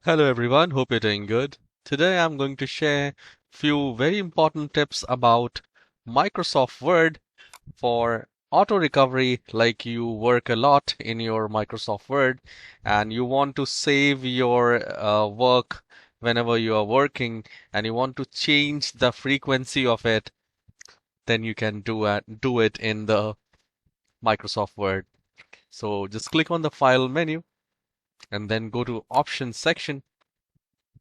Hello everyone, hope you're doing good. Today I'm going to share few very important tips about Microsoft Word for auto recovery. Like you work a lot in your Microsoft Word and you want to save your work whenever you are working and you want to change the frequency of it, then you can do it in the Microsoft Word. So just click on the File menu and then go to Options section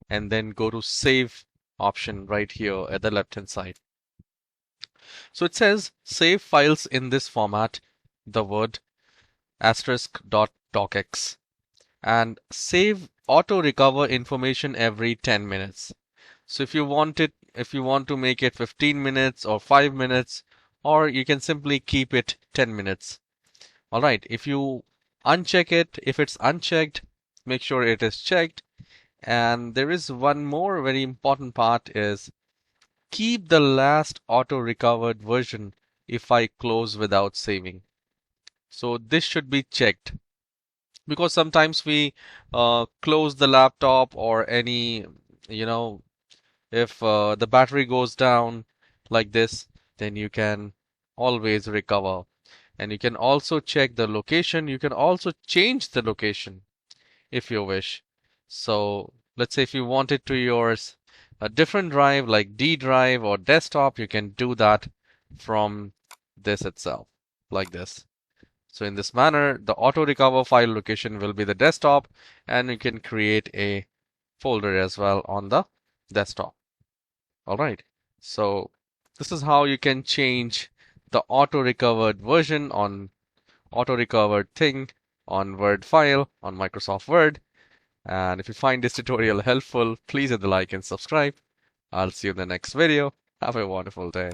and then go to Save option right here at the left-hand side. So it says save files in this format, the word *.docx, and save auto recover information every 10 minutes. So if you want to make it 15 minutes or 5 minutes, or you can simply keep it 10 minutes. All right, if you uncheck it, if it's unchecked, make sure it is checked. And there is one more very important part is keep the last auto recovered version if I close without saving. So this should be checked because sometimes we close the laptop or any, if the battery goes down like this, then you can always recover. And you can also check the location. You can also change the location if you wish. So let's say if you want it to yours a different drive like D drive or desktop, you can do that from this itself like this. So in this manner, the auto recover file location will be the desktop and you can create a folder as well on the desktop. All right. So this is how you can change the auto recovered version on auto recovered thing on Word file on Microsoft Word. And if you find this tutorial helpful, please hit the like and subscribe. I'll see you in the next video. Have a wonderful day.